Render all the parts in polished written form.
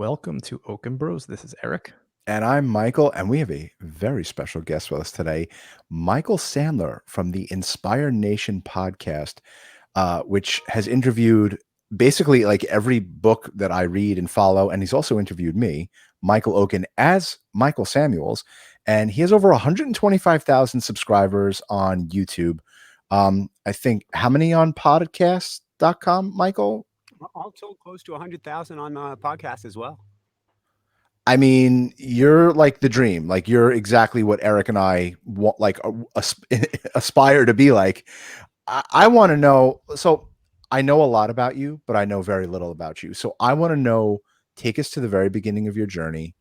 welcome to Okon Bros. This is Eric. And I'm Michael, and we have a very special guest with us today, Michael Sandler from the Inspire Nation podcast, which has interviewed basically like every book that I read and follow. And he's also interviewed me, Michael Okon, as Michael Samuels. And he has over 125,000 subscribers on YouTube. I think, how many on podcast.com, Michael? All told, close to 100,000 on podcasts as well. I mean, you're like the dream. Like, you're exactly what Eric and I want, like aspire to be like. I want to know. So I know a lot about you, but I know very little about you. So I want to know, take us to the very beginning of your journey.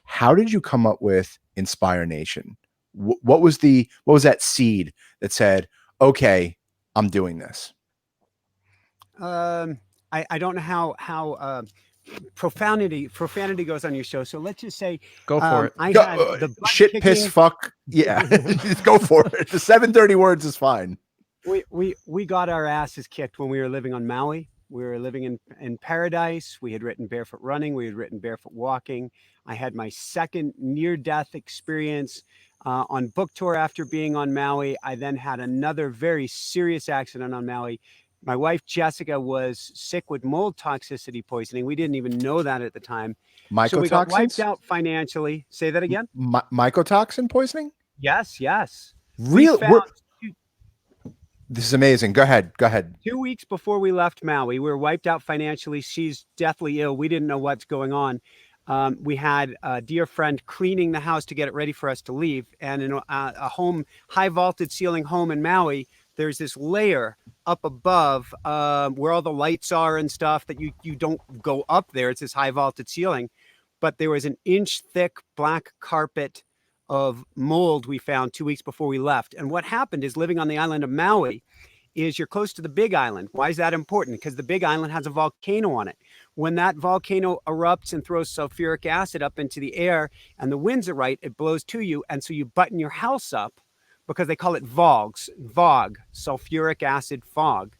How did you come up with Inspire Nation? What was that seed that said, okay, I'm doing this? I don't know how profanity goes on your show. So let's just say, go for it. I had the shit, piss, fuck. Yeah, go for it. The 730 words is fine. We got our asses kicked when we were living on Maui. We were living in paradise. We had written Barefoot Running. We had written Barefoot Walking. I had my second near-death experience on book tour after being on Maui. I then had another very serious accident on Maui. My wife, Jessica, was sick with mold toxicity poisoning. We didn't even know that at the time. So we got wiped out financially. Say that again? Mycotoxin poisoning? Yes. Real? This is amazing. Go ahead. 2 weeks before we left Maui, we were wiped out financially. She's deathly ill. We didn't know what's going on. We had a dear friend cleaning the house to get it ready for us to leave. And in a home, high vaulted ceiling home in Maui, there's this layer up above where all the lights are and stuff that you don't go up there. It's this high vaulted ceiling. But there was an inch thick black carpet of mold we found 2 weeks before we left. And what happened is, living on the island of Maui is you're close to the Big Island. Why is that important? Because the Big Island has a volcano on it. When that volcano erupts and throws sulfuric acid up into the air and the winds are right, it blows to you. And so you button your house up, because they call it VOG, sulfuric acid fog.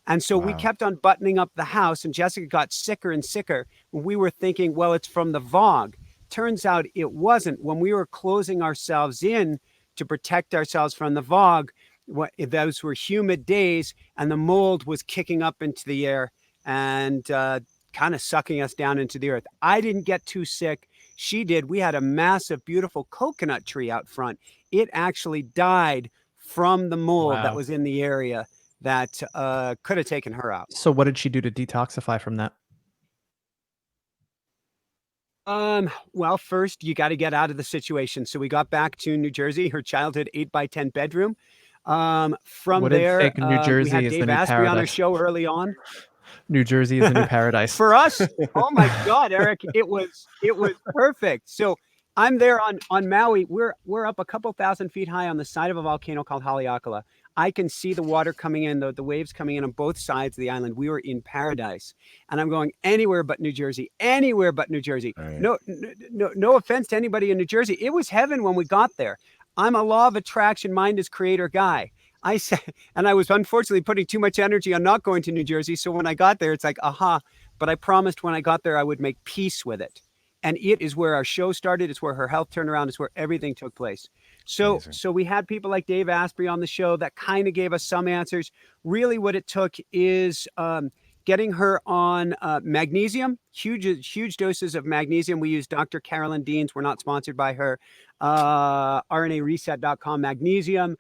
And so we kept on buttoning up the house, and Jessica got sicker and sicker. We were thinking, well, it's from the VOG. Turns out it wasn't. When we were closing ourselves in to protect ourselves from the VOG, those were humid days, and the mold was kicking up into the air and kind of sucking us down into the earth. I didn't get too sick. She did. We had a massive, beautiful coconut tree out front. It actually died from the mold that was in the area that could have taken her out. So what did she do to detoxify from that? Well, first you got to get out of the situation. So we got back to New Jersey, her childhood 8x10 bedroom. From there, New Jersey we had Dave Asprey on our show early on. New Jersey is the new paradise for us. Oh my God, Eric, it was perfect. So I'm there on Maui. We're up a couple thousand feet high on the side of a volcano called Haleakala. I can see the water coming in, the waves coming in on both sides of the island. We were in paradise, and I'm going anywhere but New Jersey, anywhere but New Jersey. Right. No offense to anybody in New Jersey. It was heaven when we got there. I'm a law of attraction, mind is creator guy. I said, and I was unfortunately putting too much energy on not going to New Jersey. So when I got there, it's like, aha, but I promised when I got there, I would make peace with it. And it is where our show started. It's where her health turned around. It's where everything took place. So we had people like Dave Asprey on the show that kind of gave us some answers. Really what it took is getting her on magnesium, huge doses of magnesium. We use Dr. Carolyn Dean's. We're not sponsored by her. RNAreset.com magnesium.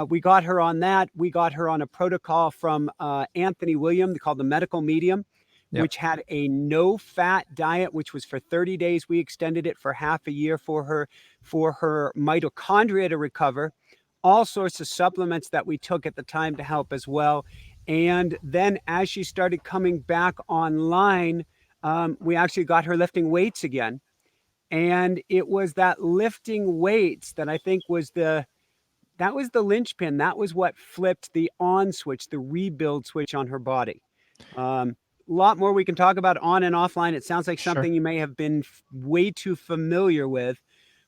We got her on that. We got her on a protocol from Anthony William called the Medical Medium. Yep. Which had a no-fat diet, which was for 30 days. We extended it for half a year for her mitochondria to recover. All sorts of supplements that we took at the time to help as well. And then as she started coming back online, we actually got her lifting weights again. And it was that lifting weights that I think was the linchpin. That was what flipped the on switch, the rebuild switch on her body. Lot more we can talk about on and offline. It sounds like something you may have been way too familiar with,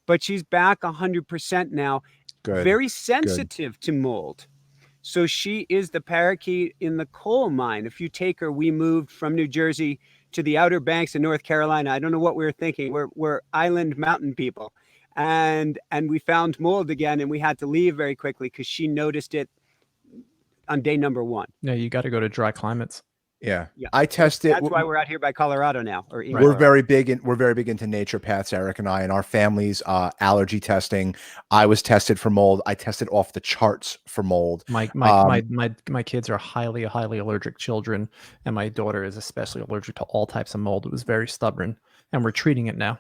but she's back 100% now. Good. Very sensitive to mold. So she is the parakeet in the coal mine. If you take her, we moved from New Jersey to the Outer Banks of North Carolina. I don't know what we were thinking. We're island mountain people. And we found mold again, and we had to leave very quickly because she noticed it on day number 1. Yeah, you got to go to dry climates. Yeah. Yeah. I tested. That's why we're out here by Colorado now. Or in We're Colorado. very big into naturopaths, Eric and I, and our family's allergy testing. I was tested for mold. I tested off the charts for mold. My kids are highly allergic children, and my daughter is especially allergic to all types of mold. It was very stubborn, and we're treating it now.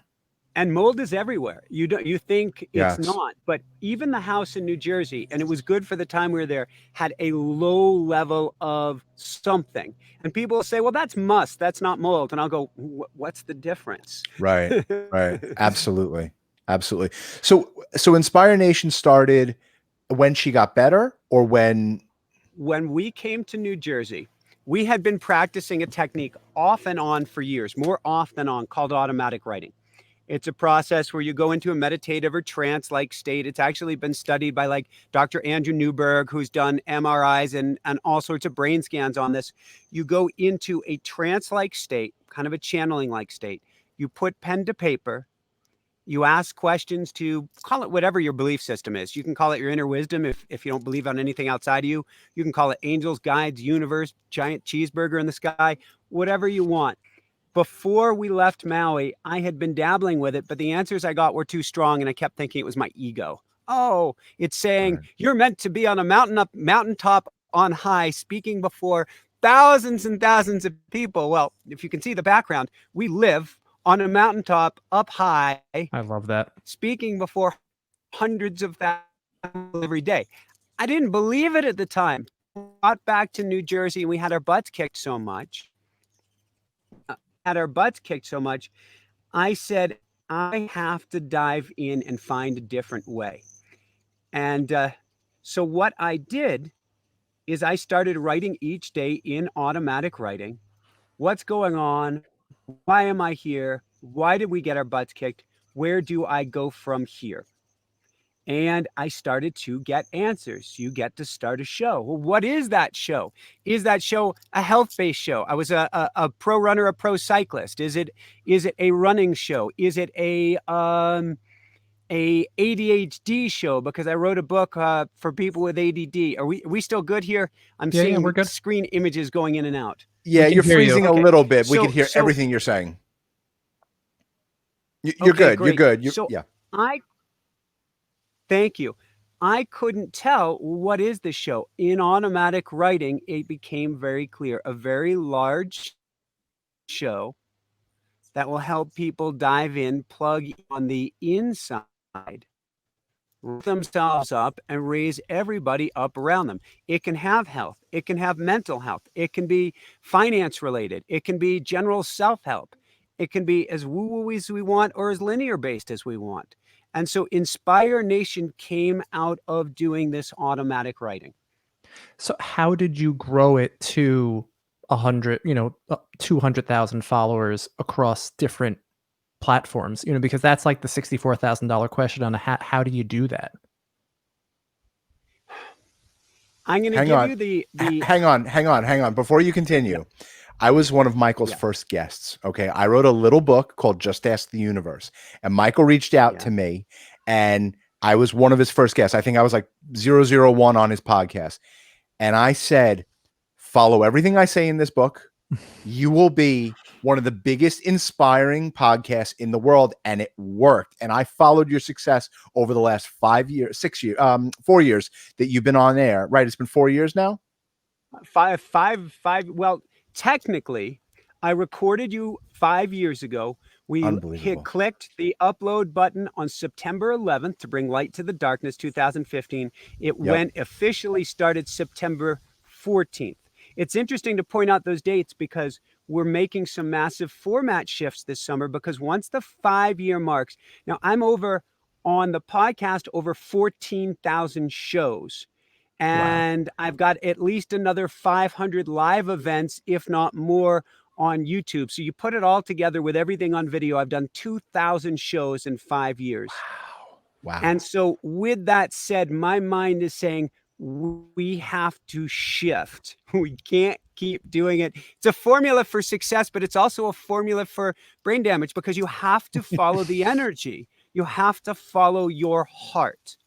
And mold is everywhere. You think it's Yes. not, but even the house in New Jersey, and it was good for the time we were there, had a low level of something. And people will say, well, that's must, that's not mold. And I'll go, what's the difference? Right. Right. Absolutely. Absolutely. So Inspire Nation started when she got better, or when we came to New Jersey, we had been practicing a technique off and on for years, more off than on, called automatic writing. It's a process where you go into a meditative or trance-like state. It's actually been studied by like Dr. Andrew Newberg, who's done MRIs and all sorts of brain scans on this. You go into a trance-like state, kind of a channeling-like state. You put pen to paper. You ask questions to, call it whatever your belief system is. You can call it your inner wisdom if you don't believe on anything outside of you. You can call it angels, guides, universe, giant cheeseburger in the sky, whatever you want. Before we left Maui, I had been dabbling with it, but the answers I got were too strong, and I kept thinking it was my ego. Oh, it's saying Right. You're meant to be on a mountaintop on high, speaking before thousands and thousands of people. Well, if you can see the background, we live on a mountaintop up high, I love that. speaking before hundreds of thousands every day. I didn't believe it at the time. We got back to New Jersey, and we had our butts kicked so much. I said, I have to dive in and find a different way. And so what I did is I started writing each day in automatic writing. What's going on? Why am I here? Why did we get our butts kicked? Where do I go from here? And I started to get answers. You get to start a show. Well, what is that show? Is that show a health-based show? I was a pro runner, a pro cyclist. Is it a running show? Is it a ADHD show? Because I wrote a book for people with ADD. Are we still good here? I'm Yeah, seeing we're good. screen images going in and out. Yeah, can you're hear you. freezing a Okay. little bit. We So- can hear so- everything you're saying. You're Okay, good. You're great. good. So- Yeah. Thank you. I couldn't tell what is the show. In automatic writing, it became very clear. A very large show that will help people dive in, plug on the inside, lift themselves up, and raise everybody up around them. It can have health. It can have mental health. It can be finance related. It can be general self-help. It can be as woo-woo as we want or as linear based as we want. And so Inspire Nation came out of doing this automatic writing. So how did you grow it to 100, 200,000 followers across different platforms? Because that's like the $64,000 question on how do you do that? I'm going to Hang give on. you the Hang on. Before you continue, I was one of Michael's Yeah. first guests. Okay. I wrote a little book called Just Ask the Universe, and Michael reached out Yeah. to me, and I was one of his first guests. I think I was like 001 on his podcast. And I said, follow everything I say in this book. You will be one of the biggest inspiring podcasts in the world. And it worked. And I followed your success over the last 4 years that you've been on air, right? It's been 4 years now. five. Well, technically, I recorded you 5 years ago. We Unbelievable. clicked the upload button on September 11th to bring light to the darkness, 2015. It went officially started September 14th. It's interesting to point out those dates because we're making some massive format shifts this summer, because once the 5-year marks, now I'm over on the podcast over 14,000 shows. And I've got at least another 500 live events, if not more, on YouTube. So you put it all together with everything on video. I've done 2,000 shows in 5 years. Wow. And so with that said, my mind is saying we have to shift. We can't keep doing it. It's a formula for success, but it's also a formula for brain damage because you have to follow the energy. You have to follow your heart.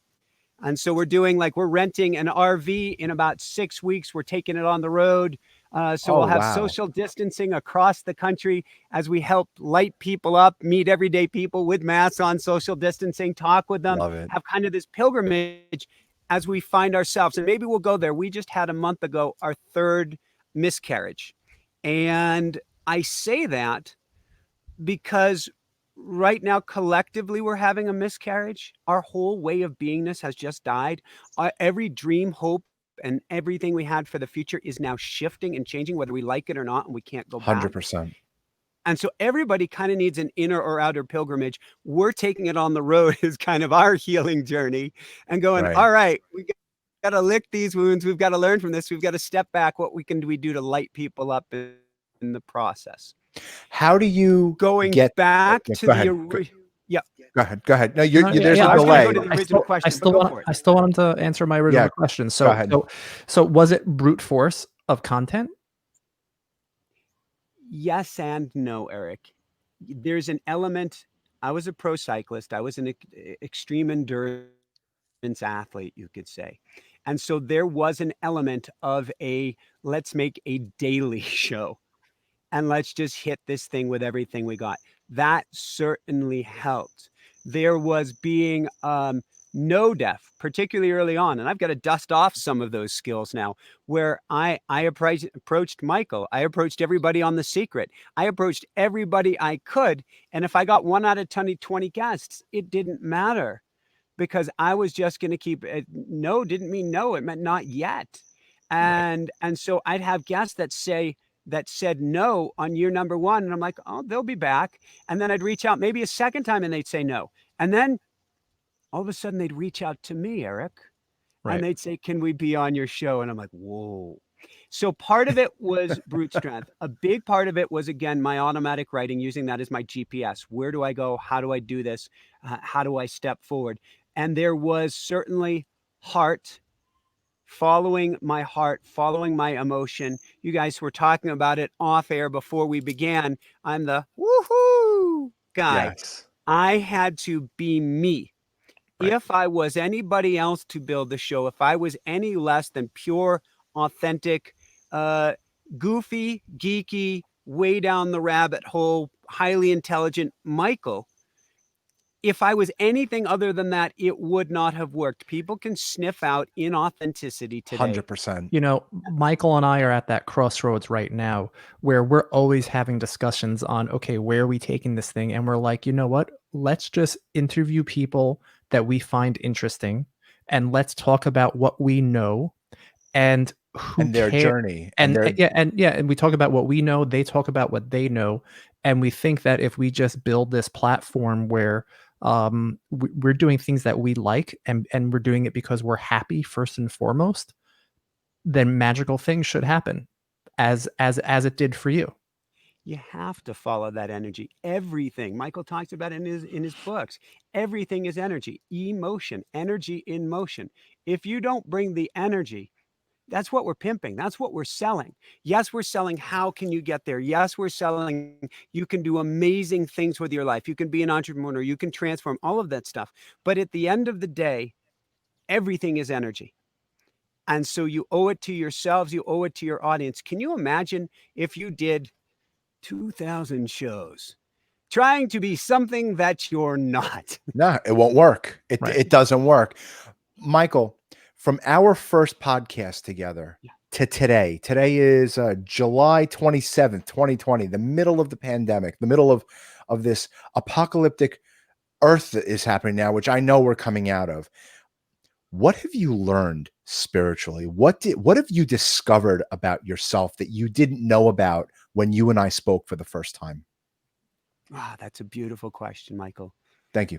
And so we're renting an RV in about 6 weeks. We're taking it on the road. So Oh, we'll have wow. social distancing across the country as we help light people up, meet everyday people with masks on, social distancing, talk with them, Love it. have kind of this pilgrimage as we find ourselves. And maybe we'll go there. We just had a month ago our third miscarriage. And I say that because right now, collectively, we're having a miscarriage. Our whole way of beingness has just died. Every dream, hope, and everything we had for the future is now shifting and changing, whether we like it or not, and we can't go back. 100%. And so everybody kind of needs an inner or outer pilgrimage. We're taking it on the road as kind of our healing journey and going, Right. all right, we got to lick these wounds. We've got to learn from this. We've got to step back. What do we do to light people up in the process? How do you Going get back yeah, to go the ahead. yeah. Go ahead. No, No, there's yeah, a I was gonna delay. go to the original question, but go for it. I still want him to answer my original Yeah, question. go ahead. So was it brute force of content? Yes and no, Eric. There's an element. I was a pro cyclist. I was an extreme endurance athlete, you could say. And so there was an element of let's make a daily show and let's just hit this thing with everything we got. That certainly helped. There was being no deaf, particularly early on, and I've got to dust off some of those skills now. Where I approached Michael, I approached everybody on The Secret, I approached everybody I could, and if I got 1 out of 20 guests, it didn't matter because I was just going to keep it. No didn't mean no; it meant not yet. Right. And so I'd have guests that said no on year number 1. And I'm like, oh, they'll be back. And then I'd reach out maybe a second time and they'd say no. And then all of a sudden they'd reach out to me, Eric, and Right. they'd say, can we be on your show? And I'm like, whoa. So part of it was brute strength. A big part of it was, again, my automatic writing, using that as my GPS. Where do I go? How do I do this? How do I step forward? And there was certainly heart, following my heart, following my emotion. You guys were talking about it off air before we began. I'm the woohoo guy. Yes. I had to be me. Right. If I was anybody else to build the show, if I was any less than pure, authentic, goofy, geeky, way down the rabbit hole, highly intelligent Michael, if I was anything other than that, it would not have worked. People can sniff out inauthenticity today. 100%. You know, Michael and I are at that crossroads right now where we're always having discussions on, okay, where are we taking this thing? And we're like, you know what? Let's just interview people that we find interesting and let's talk about what we know and who And their cares. journey and their And we talk about what we know, they talk about what they know, and we think that if we just build this platform where we're doing things that we like and we're doing it because we're happy first and foremost, then magical things should happen as it did for you. You have to follow that energy. Everything Michael talks about in his books. Everything is energy, emotion, energy in motion. If you don't bring the energy, that's what we're pimping. That's what we're selling. Yes, we're selling how can you get there? Yes, we're selling you can do amazing things with your life. You can be an entrepreneur, you can transform, all of that stuff. But at the end of the day, everything is energy. And so you owe it to yourselves, you owe it to your audience. Can you imagine if you did 2,000 shows trying to be something that you're not? No, it won't work. Right. It doesn't work. Michael, from our first podcast together Yeah. to today is July 27th, 2020, the middle of the pandemic, the middle of this apocalyptic earth that is happening now, which I know we're coming out of. What have you learned spiritually? What have you discovered about yourself that you didn't know about when you and I spoke for the first time? Ah, that's a beautiful question, Michael. Thank you.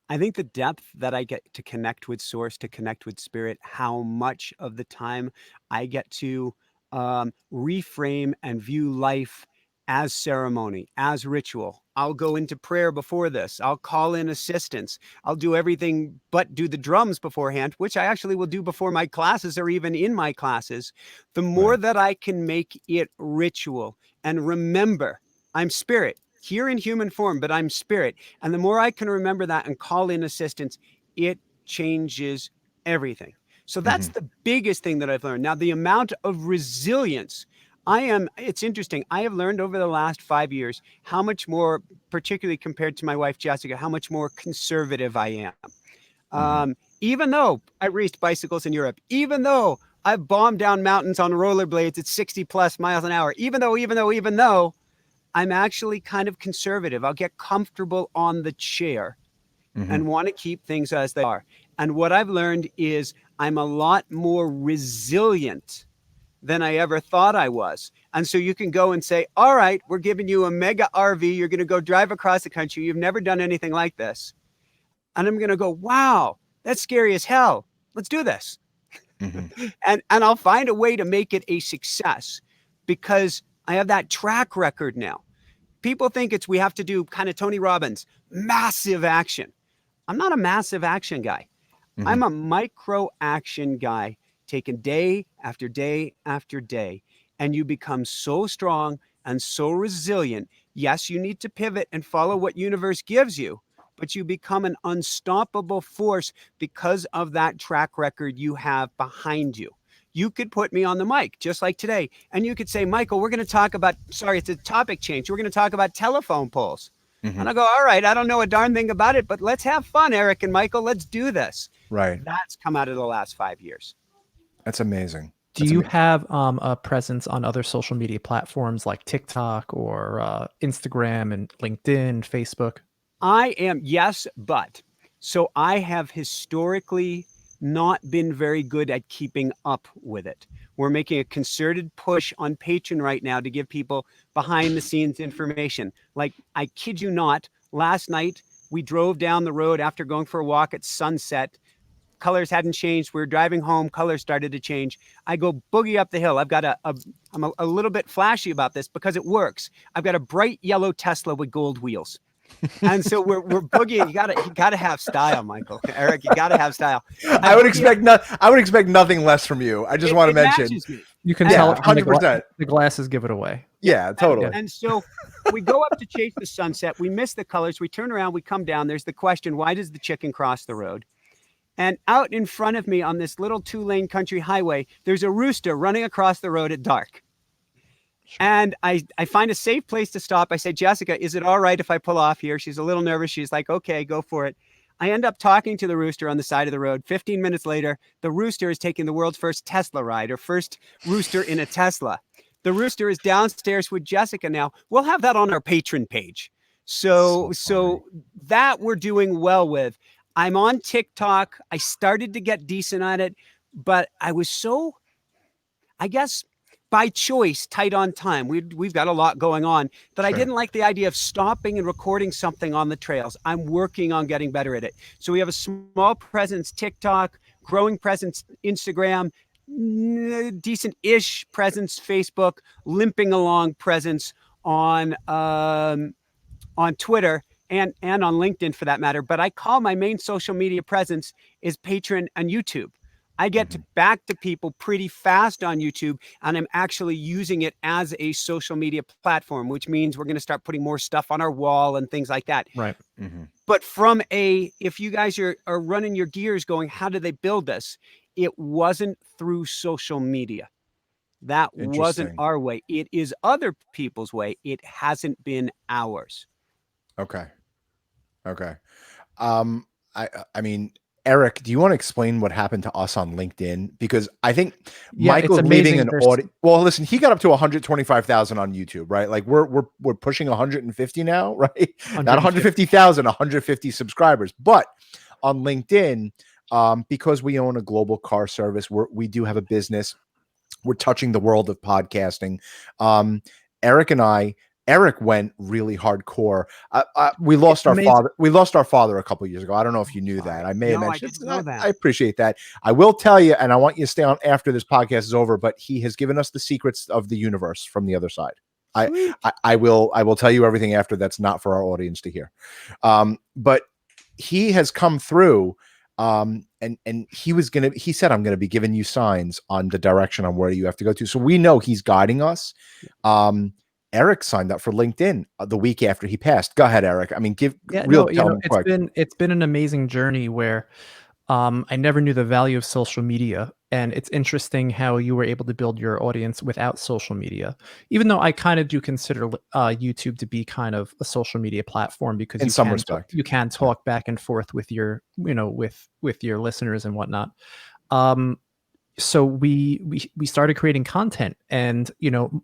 I think the depth that I get to connect with source, to connect with spirit, how much of the time I get to reframe and view life as ceremony, as ritual. I'll go into prayer before this. I'll call in assistance. I'll do everything but do the drums beforehand, which I actually will do before my classes or even in my classes. The more that I can make it ritual and remember, I'm spirit here in human form, but I'm spirit. And the more I can remember that and call in assistance, it changes everything. So that's the biggest thing that I've learned. Now, the amount of resilience it's interesting. I have learned over the last 5 years how much more, particularly compared to my wife, Jessica, how much more conservative I am. Even though I raced bicycles in Europe, even though I've bombed down mountains on rollerblades at 60 plus miles an hour, even though I'm actually kind of conservative. I'll get comfortable on the chair and want to keep things as they are. And what I've learned is I'm a lot more resilient than I ever thought I was. And so you can go and say, all right, we're giving you a mega RV. You're going to go drive across the country. You've never done anything like this. And I'm going to go, wow, that's scary as hell. Let's do this. And I'll find a way to make it a success because I have that track record now. People think we have to do kind of Tony Robbins, massive action. I'm not a massive action guy. I'm a micro action guy, taken day after day after day. And you become so strong and so resilient. Yes, you need to pivot and follow what universe gives you, but you become an unstoppable force because of that track record you have behind you. You could put me on the mic just like today, and you could say, Michael, we're going to talk about, sorry, it's a topic change. We're going to talk about telephone poles. And I go, all right, I don't know a darn thing about it, but let's have fun, Eric and Michael. Let's do this. Right. That's come out of the last 5 years. That's amazing. Do you have a presence on other social media platforms like TikTok or Instagram and LinkedIn, Facebook? Yes, but. So I have historically not been very good at keeping up with it. We're making a concerted push on Patreon right now to give people behind the scenes information. Like, I kid you not, last night we drove down the road after going for a walk at sunset. Colors hadn't changed. We were driving home. Colors started to change. I go boogie up the hill. I've got I'm a little bit flashy about this because it works. I've got a bright yellow Tesla with gold wheels. And so we're boogieing. You gotta have style, Michael. Eric, you gotta have style. I would expect nothing less from you. I just want to mention. You can tell 100%. The glasses give it away. Yeah, totally. And so we go up to chase the sunset. We miss the colors. We turn around. We come down. There's the question, why does the chicken cross the road? And out in front of me on this little 2-lane country highway, there's a rooster running across the road at dark. And I find a safe place to stop. I say, Jessica, is it all right if I pull off here? She's a little nervous. She's like, okay, go for it. I end up talking to the rooster on the side of the road. 15 minutes later, the rooster is taking the world's first Tesla ride, or first rooster in a Tesla. The rooster is downstairs with Jessica now. We'll have that on our Patreon page. So that we're doing well with. I'm on TikTok. I started to get decent at it, but I was so, I guess, by choice, tight on time. We've got a lot going on, but I didn't like the idea of stopping and recording something on the trails. I'm working on getting better at it. So we have a small presence TikTok, growing presence Instagram, decent-ish presence Facebook, limping along presence on Twitter and on LinkedIn for that matter. But I call my main social media presence is Patreon and YouTube. I get back to people pretty fast on YouTube, and I'm actually using it as a social media platform, which means we're going to start putting more stuff on our wall and things like that. Right. But if you guys are running your gears going, how do they build this? It wasn't through social media. That wasn't our way. It is other people's way. It hasn't been ours. Okay. I mean, Eric, do you want to explain what happened to us on LinkedIn? Because I think Michael's leaving an audience. Well, listen, he got up to 125,000 on YouTube, right? Like we're pushing 150 now, right? 150. Not 150,000, 150 subscribers. But on LinkedIn, because we own a global car service, we do have a business. We're touching the world of podcasting. Eric went really hardcore. We lost our father. We lost our father a couple of years ago. I don't know if you knew that. I may have mentioned. I didn't know that. I appreciate that. I will tell you, and I want you to stay on after this podcast is over. But he has given us the secrets of the universe from the other side. Sweet. I will tell you everything after. That's not for our audience to hear. But he has come through, and he said, I'm gonna be giving you signs on the direction on where you have to go to. So we know he's guiding us. Eric signed up for LinkedIn the week after he passed. Go ahead, Eric. I mean, tell him quick. It's been an amazing journey where I never knew the value of social media, and it's interesting how you were able to build your audience without social media. Even though I kind of do consider YouTube to be kind of a social media platform because In some respect, you can talk back and forth with your with your listeners and whatnot. So we started creating content, and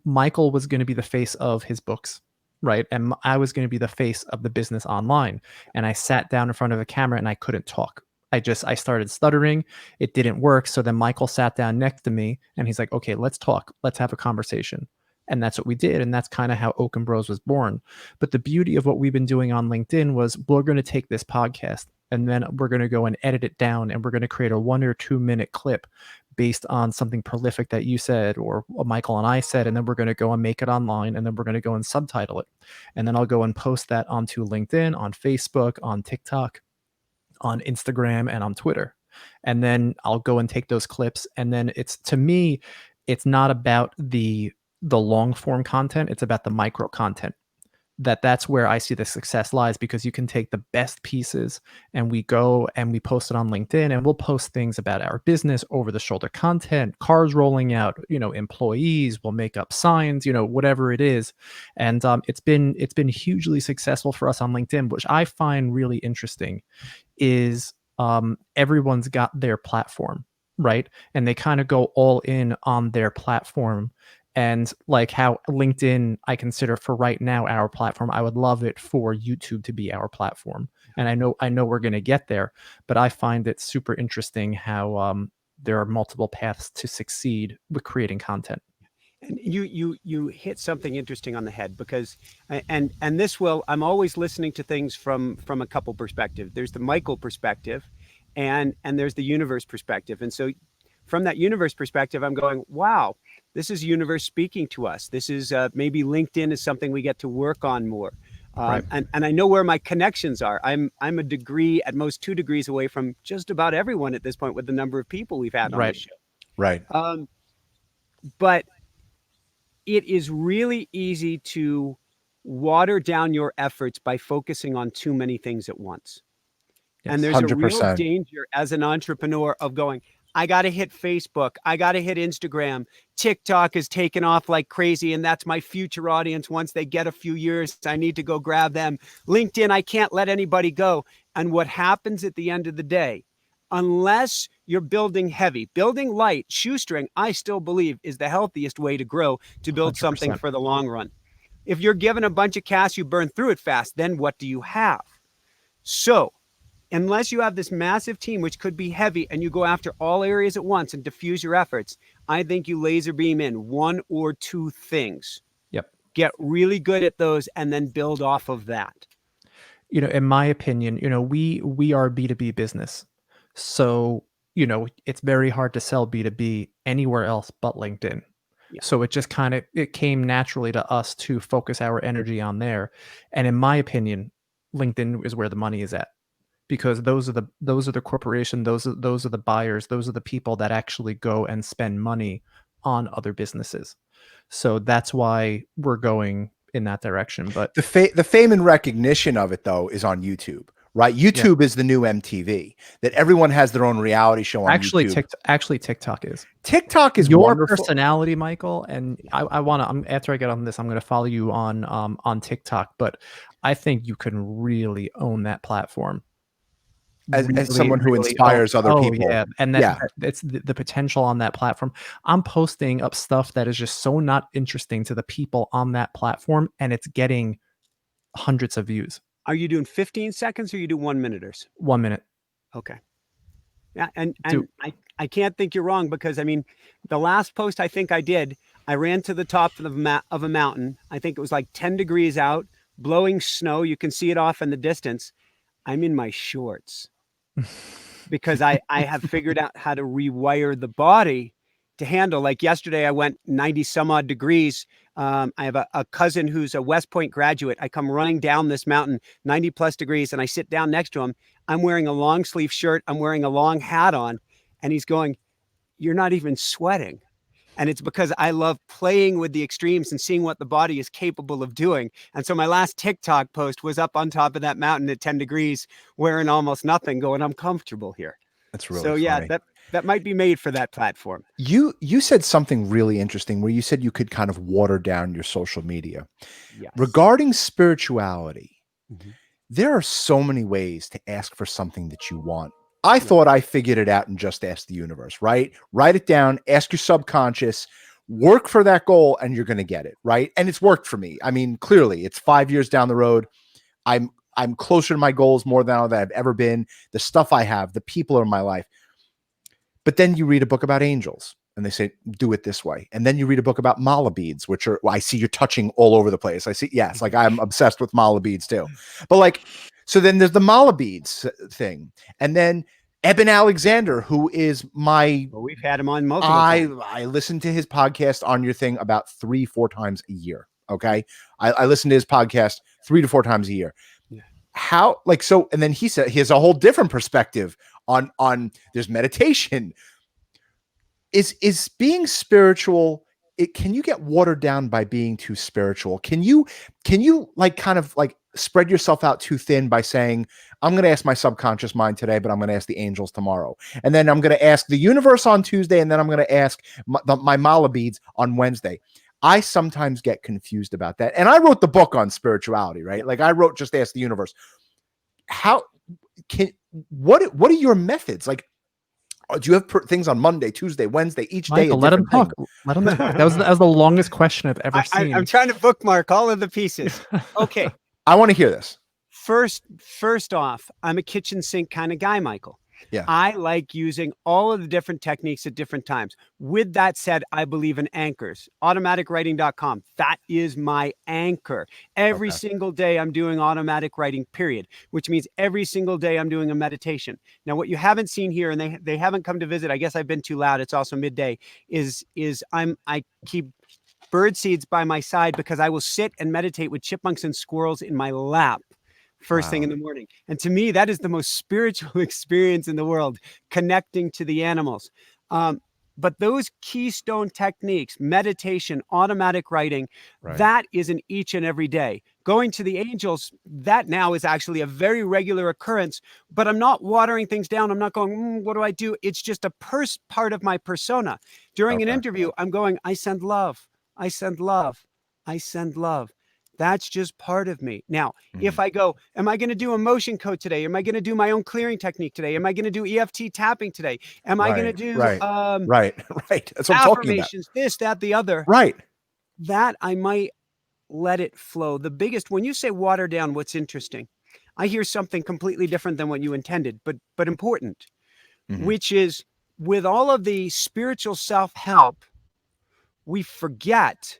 Michael was going to be the face of his books, right? And I was going to be the face of the business online. And I sat down in front of a camera and I couldn't talk. I started stuttering. It didn't work. So then Michael sat down next to me and he's like, okay, let's talk. Let's have a conversation. And that's what we did. And that's kind of how Okon Bros was born. But the beauty of what we've been doing on LinkedIn was we're going to take this podcast and then we're going to go and edit it down, and we're going to create a 1 or 2 minute clip based on something prolific that you said or Michael and I said, and then we're going to go and make it online, and then we're going to go and subtitle it. And then I'll go and post that onto LinkedIn, on Facebook, on TikTok, on Instagram, and on Twitter. And then I'll go and take those clips. And then to me, it's not about the long form content. It's about the micro content. That's where I see the success lies, because you can take the best pieces and we go and we post it on LinkedIn, and we'll post things about our business, over the shoulder content, cars rolling out, employees, we'll make up signs, whatever it is. And it's been hugely successful for us on LinkedIn, which I find really interesting is everyone's got their platform, right? And they kind of go all in on their platform. And like how LinkedIn, I consider for right now our platform, I would love it for YouTube to be our platform. And I know we're going to get there, but I find it super interesting how there are multiple paths to succeed with creating content. And you hit something interesting on the head, because and this will, I'm always listening to things from a couple perspectives. There's the Michael perspective, and there's the universe perspective. And so from that universe perspective, I'm going, wow, this is universe speaking to us. This is maybe LinkedIn is something we get to work on more. Right. And I know where my connections are. I'm a degree, at most 2 degrees away from just about everyone at this point with the number of people we've had on the show. Right. But it is really easy to water down your efforts by focusing on too many things at once. Yes, and there's 100%. a real danger as an entrepreneur of going, I got to hit Facebook. I got to hit Instagram. TikTok is taking off like crazy, and that's my future audience. Once they get a few years, I need to go grab them. LinkedIn, I can't let anybody go. And what happens at the end of the day, unless you're building heavy, building light, shoestring, I still believe is the healthiest way to grow, to build 100%. something for the long run. If you're given a bunch of cash, you burn through it fast, then what do you have? So unless you have this massive team, which could be heavy, and you go after all areas at once and diffuse your efforts, I think you laser beam in 1 or 2 things. Yep. Get really good at those and then build off of that. In my opinion, we are B2B business. So, it's very hard to sell B2B anywhere else but LinkedIn. Yeah. So it came naturally to us to focus our energy on there. And in my opinion, LinkedIn is where the money is at, because those are the corporation, those are the buyers, those are the people that actually go and spend money on other businesses. So that's why we're going in that direction. But the fame and recognition of it, though, is on YouTube, right? YouTube is the new MTV, that everyone has their own reality show on YouTube. Actually, TikTok is. TikTok is your wonderful. Personality, Michael, and I want to. After I get on this, I'm going to follow you on TikTok. But I think you can really own that platform. As someone who inspires other people. Yeah. And it's the potential on that platform. I'm posting up stuff that is just so not interesting to the people on that platform, and it's getting hundreds of views. Are you doing 15 seconds or you do 1 minuters? 1 minute. Okay. Yeah. And I can't think you're wrong, because I mean, the last post I think I did, I ran to the top of a mountain. I think it was like 10 degrees out, blowing snow. You can see it off in the distance. I'm in my shorts because I have figured out how to rewire the body to handle. Like yesterday, I went 90 some odd degrees. I have a cousin who's a West Point graduate. I come running down this mountain, 90 plus degrees, and I sit down next to him. I'm wearing a long sleeve shirt. I'm wearing a long hat on. And he's going, "You're not even sweating." And it's because I love playing with the extremes and seeing what the body is capable of doing. And so my last TikTok post was up on top of that mountain at 10 degrees, wearing almost nothing, going, "I'm comfortable here." That's really So yeah, funny. that might be made for that platform. You said something really interesting where you said you could kind of water down your social media. Yes. Regarding spirituality, Mhm. there are so many ways to ask for something that you want. I thought I figured it out and just asked the universe, right? Write it down, ask your subconscious, work for that goal, and you're going to get it, right? And it's worked for me. I mean, clearly, it's 5 years down the road. I'm closer to my goals more than I've ever been. The stuff I have, the people in my life. But then you read a book about angels and they say, do it this way. And then you read a book about mala beads, which are, well, I see you're touching all over the place. I see, yes, like I'm obsessed with mala beads too. But like, so then there's the mala beads thing. And then Eben Alexander, who is my, Well, we've had him on multiple times. I listen to his podcast On Your Thing about 3-4 times a year. Okay. I listen to his podcast 3 to 4 times a year. Yeah. How, like, so, and then he said he has a whole different perspective on there's meditation. Is being spiritual, can you get watered down by being too spiritual? Can you like kind of like spread yourself out too thin by saying, I'm going to ask my subconscious mind today, but I'm going to ask the angels tomorrow. And then I'm going to ask the universe on Tuesday. And then I'm going to ask my mala beads on Wednesday. I sometimes get confused about that. And I wrote the book on spirituality, right? Like I wrote Just Ask the Universe. What are your methods? Like, do you have things on Monday, Tuesday, Wednesday, each day? Michael, let him talk. Let him talk. That was the longest question I've ever seen. I'm trying to bookmark all of the pieces. Okay. I want to hear this. First off, I'm a kitchen sink kind of guy, Michael. Yeah. I like using all of the different techniques at different times. With that said, I believe in anchors. Automaticwriting.com. That is my anchor. Every single day I'm doing automatic writing, period, which means every single day I'm doing a meditation. Now, what you haven't seen here, and they haven't come to visit, I guess I've been too loud, it's also midday, is I keep bird seeds by my side because I will sit and meditate with chipmunks and squirrels in my lap first thing in the morning. And to me, that is the most spiritual experience in the world, connecting to the animals. But those keystone techniques, meditation, automatic writing, that is an each and every day. Going to the angels, that now is actually a very regular occurrence, but I'm not watering things down. I'm not going, what do I do? It's just a part of my persona. During an interview, I'm going, I send love. I send love. I send love. That's just part of me. Now, if I go, am I going to do a motion code today? Am I going to do my own clearing technique today? Am I going to do EFT tapping today? Am I going to do right. That's what I'm talking about. This, that, the other. Right. That I might let it flow. The biggest, when you say water down, what's interesting, I hear something completely different than what you intended, but important, which is with all of the spiritual self-help, we forget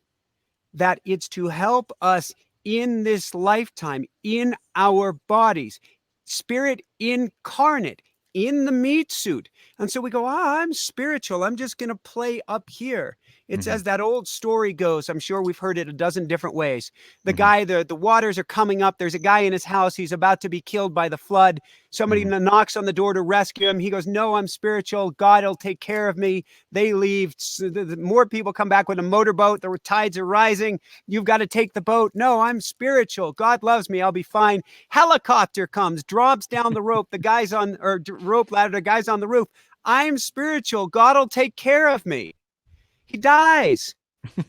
that it's to help us in this lifetime, in our bodies, spirit incarnate, in the meat suit. And so we go, I'm spiritual. I'm just going to play up here. It's as that old story goes. I'm sure we've heard it a dozen different ways. The guy, the waters are coming up. There's a guy in his house. He's about to be killed by the flood. Somebody knocks on the door to rescue him. He goes, no, I'm spiritual. God will take care of me. They leave. So more people come back with a motorboat. The tides are rising. You've got to take the boat. No, I'm spiritual. God loves me. I'll be fine. Helicopter comes, drops down the rope. The guy's on, or rope ladder. The guy's on the roof. I'm spiritual. God will take care of me. He dies.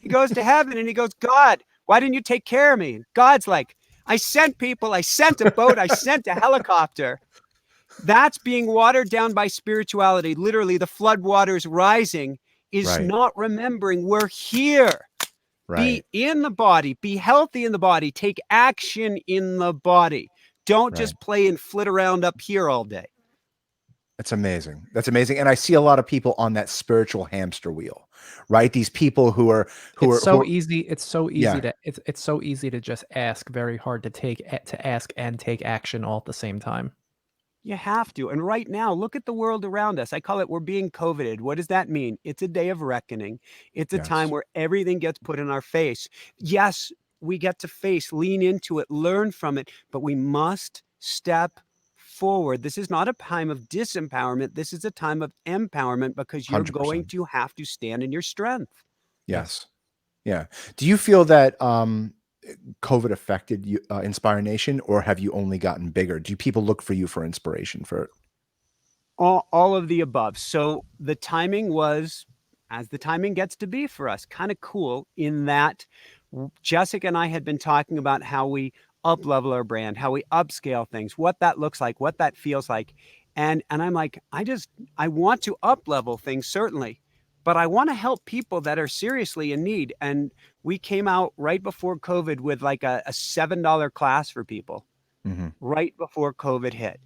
He goes to heaven and he goes, God, why didn't you take care of me? And God's like, I sent people. I sent a boat. I sent a helicopter. That's being watered down by spirituality. Literally, the flood waters rising is not remembering we're here. Be in the body. Be healthy in the body. Take action in the body. Don't just play and flit around up here all day. That's amazing. That's amazing. And I see a lot of people on that spiritual hamster wheel, right? These people who are easy. It's so easy to it's so easy to just ask, very hard to ask and take action all at the same time. You have to. And right now, look at the world around us. I call it we're being COVIDed. What does that mean? It's a day of reckoning. It's a time Yes. where everything gets put in our face. Yes, we get to face, lean into it, learn from it, but we must step forward. This is not a time of disempowerment. This is a time of empowerment because you're going 100%. to have to stand in your strength. Yes. Yeah. Do you feel that COVID affected you, Inspire Nation, or have you only gotten bigger? Do people look for you for inspiration for it? All of the above. So the timing was, as the timing gets to be for us, kind of cool in that Jessica and I had been talking about how we up level our brand, how we upscale things, what that looks like, what that feels like. And I'm like, I want to up level things, certainly, but I want to help people that are seriously in need. And we came out right before COVID with like a $7 class for people Hmm. right before COVID hit.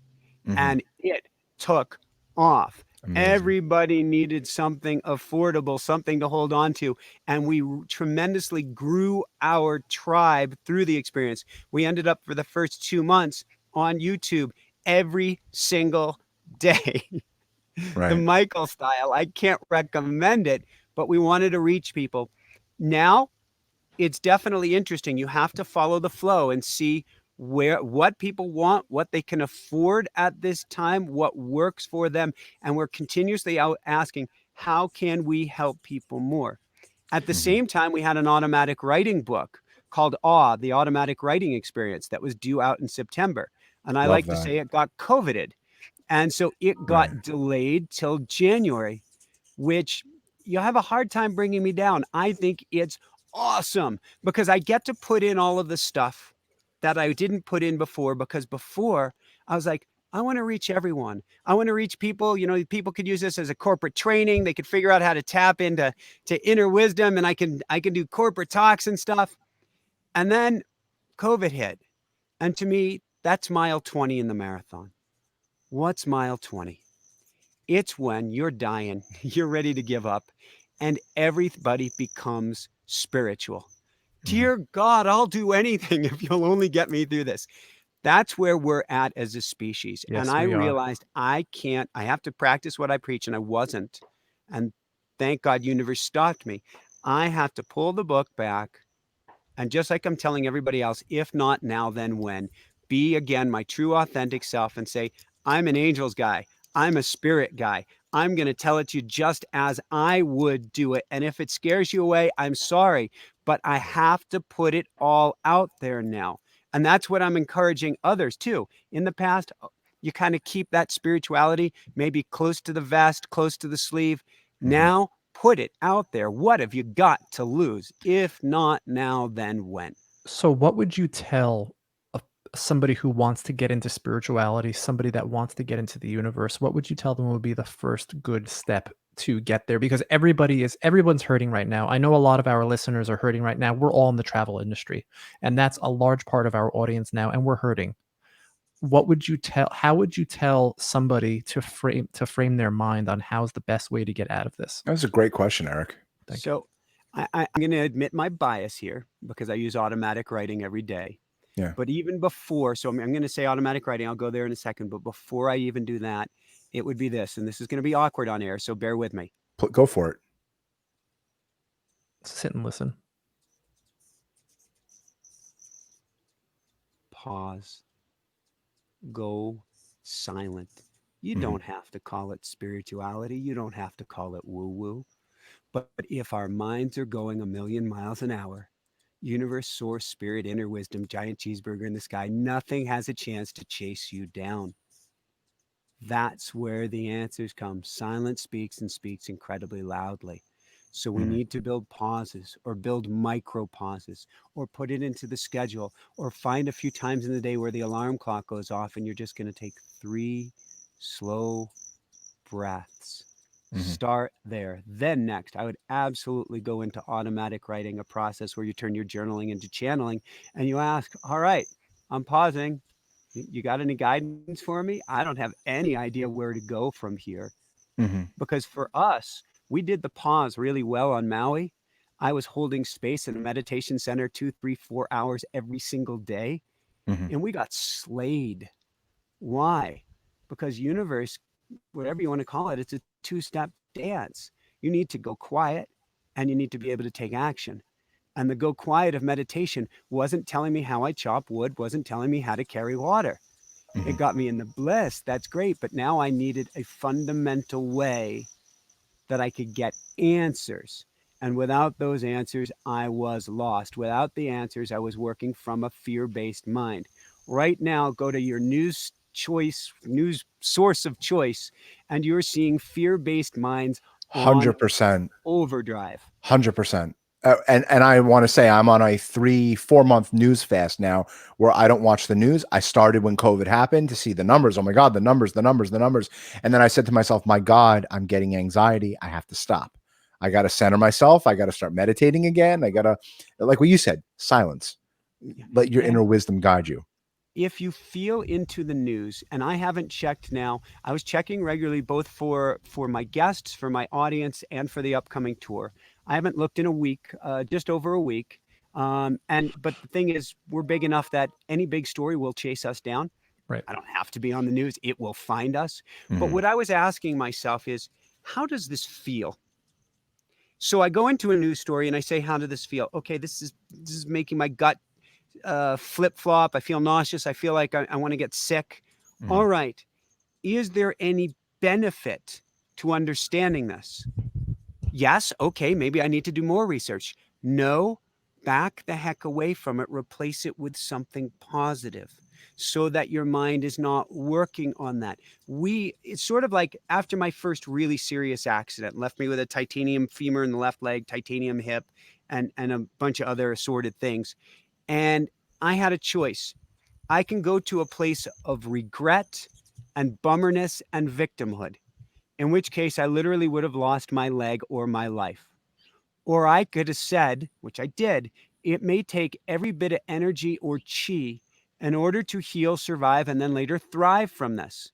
Hmm. And it took off. Amazing. Everybody needed something affordable, something to hold on to. And we tremendously grew our tribe through the experience. We ended up for the first 2 months on YouTube every single day. The Right. Michael style. I can't recommend it, but we wanted to reach people. Now it's definitely interesting. You have to follow the flow and see what people want, what they can afford at this time, what works for them. And we're continuously out asking, how can we help people more? At the Hmm. same time, we had an automatic writing book called Awe, the automatic writing experience that was due out in September. And I Love like to that. say it got COVIDed. And so it Right. got delayed till January, which you'll have a hard time bringing me down. I think it's awesome because I get to put in all of the stuff that I didn't put in before, because before I was like, I want to reach everyone. I want to reach people. People could use this as a corporate training. They could figure out how to tap into inner wisdom, and I can do corporate talks and stuff. And then COVID hit. And to me, that's mile 20 in the marathon. What's mile 20? It's when you're dying, you're ready to give up, and everybody becomes spiritual. Hmm. Dear God, I'll do anything if you'll only get me through this. That's where we're at as a species. And Yes, I we are. realized I have to practice what I preach, and I wasn't. And thank God, universe stopped me. I have to pull the book back. And just like I'm telling everybody else, if not now, then when? Be again my true, authentic self and say, I'm an angels guy. I'm a spirit guy. I'm going to tell it to you just as I would do it. And if it scares you away, I'm sorry, but I have to put it all out there now. And that's what I'm encouraging others too. In the past, you kind of keep that spirituality maybe close to the vest, close to the sleeve. Hmm. Now, put it out there. What have you got to lose? If not now, then when? So what would you tell a somebody who wants to get into spirituality, somebody that wants to get into the universe, what would you tell them would be the first good step to get there? Because everyone's hurting right now. I know a lot of our listeners are hurting right now. We're all in the travel industry, and that's a large part of our audience now, and we're hurting. What would you tell How would you tell somebody to frame their mind on how's the best way to get out of this? That was a great question, Eric. Thank you. So I'm going to admit my bias here because I use automatic writing every day. Yeah. But even before, so I'm going to say automatic writing, I'll go there in a second. But before I even do that, it would be this, and this is going to be awkward on air, so bear with me. Go for it. Sit and listen. Pause. Go silent. You Hmm. don't have to call it spirituality. You don't have to call it woo woo. But if our minds are going a million miles an hour, universe, source, spirit, inner wisdom, giant cheeseburger in the sky, nothing has a chance to chase you down. That's where the answers come. Silence speaks and speaks incredibly loudly. So we Hmm. need to build pauses or build micro pauses or put it into the schedule or find a few times in the day where the alarm clock goes off and you're just going to take 3 slow breaths. Hmm. Start there. Then next, I would absolutely go into automatic writing, a process where you turn your journaling into channeling and you ask, all right, I'm pausing. You got any guidance for me? I don't have any idea where to go from here. Hmm. Because for us, we did the pause really well on Maui. I was holding space in a meditation center 2, 3, 4 hours every single day, Hmm. and we got slayed. Why? because universe, whatever you want to call it, it's a two-step dance. You need to go quiet and you need to be able to take action. And the go quiet of meditation wasn't telling me how I chop wood, wasn't telling me how to carry water. It got me in the bliss. That's great. But now I needed a fundamental way that I could get answers. And without those answers, I was lost. Without the answers, I was working from a fear-based mind. Right now, go to your news source of choice, and you're seeing fear-based minds on 100%. overdrive. 100%. And I want to say I'm on a 3-4 month news fast now where I don't watch the news. I started when COVID happened to see the numbers. Oh my God, the numbers. And then I said to myself, my God, I'm getting anxiety. I have to stop. I got to center myself. I got to start meditating again. I got to, like what you said, silence. Let your inner wisdom guide you. If you feel into the news, and I haven't checked now, I was checking regularly both for my guests, for my audience, and for the upcoming tour. I haven't looked in a week, just over a week. But the thing is, we're big enough that any big story will chase us down. Right. I don't have to be on the news. It will find us. But what I was asking myself is, how does this feel? So I go into a news story and I say, how did this feel? Okay, this is making my gut flip-flop. I feel nauseous. I feel like I want to get sick. All right. Is there any benefit to understanding this? Yes. Okay. Maybe I need to do more research. No, back the heck away from it. Replace it with something positive so that your mind is not working on that. It's sort of like after my first really serious accident, left me with a titanium femur in the left leg, titanium hip, and a bunch of other assorted things. And I had a choice. I can go to a place of regret and bummerness and victimhood, in which case I literally would have lost my leg or my life. Or I could have said, which I did, it may take every bit of energy or chi in order to heal, survive, and then later thrive from this.